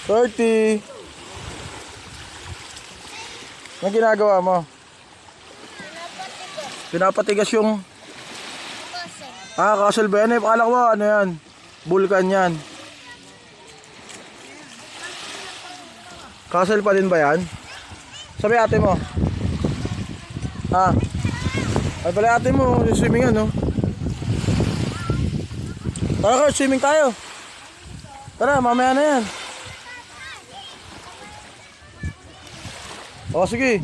30. Anong ginagawa mo? Pinapatigas yung... Castle ba yan? Akala ko ano yan? Vulcan yan. Castle pa din ba yan? Sabi ate mo. Ay pala ate mo, swimming ano? Tara ka, swimming tayo. Tara, mamaya na yan. O sige.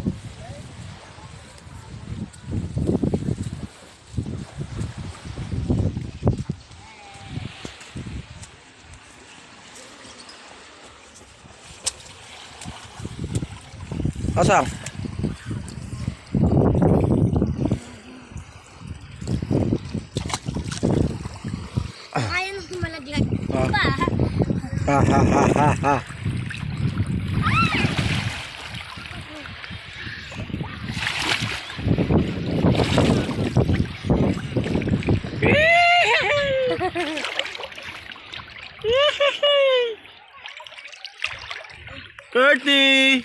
Asang? Kaya nang malaglag pa. Ha. Curty!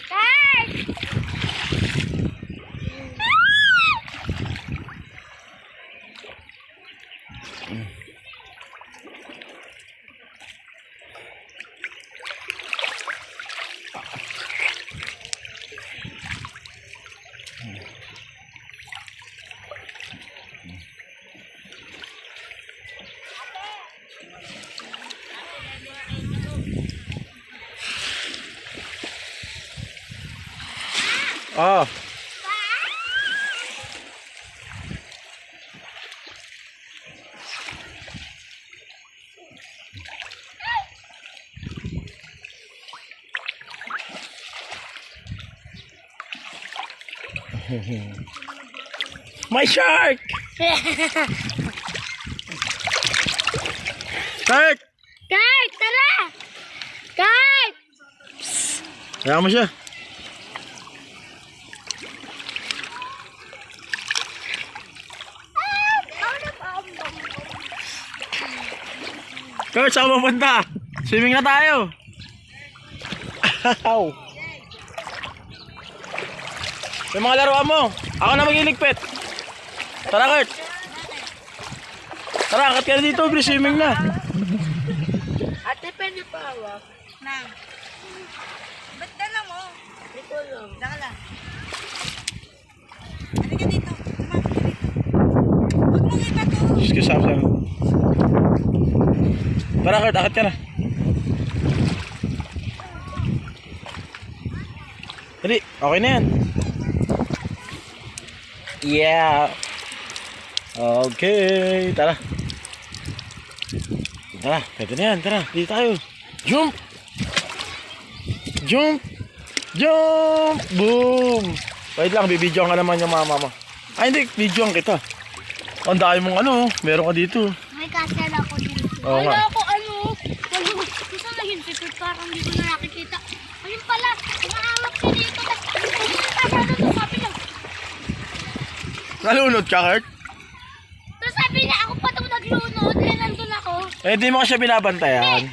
Oh. My shark! Kurt! Kurt, tara! Kurt! Kaya mo siya. Kurt, saan pupunta? Swimming na tayo. Yung mga laruan mo. Ako na mag-iligpit. Tara, Kurt. Tara, akat ka na dito. Swimming na. Ate, pwede pa hawak? Nang. Ba't dala mo? Hindi ko alam. Dala lang. Halika dito. Tumapit ka dito. Huwag mong iba to. Excuse me. Tara, Kurt. Akat ka na. Dali. Okay na yan. Yeah. Okay. Tara. Tara. Pwede na yan. Tara. Dito tayo. Jump. Jump. Jump. Boom. Wait lang. Bibidyoan ka naman yung mama mo. Ay hindi. Bidyoan kita. Ang dami mong ano. Meron ka dito. May kasal ako dito. Oo nga. Wala ako ano. Gusto na yun. Secret parang hindi ko na nakikita. Ayun pala. Umahawak siya dito. Tapos sabi lang. Nalunod ka, Kurt? Tapos sabi niya ako pa itong naglunod. Eh nandun ako. Eh di mo ka siya binabantayan.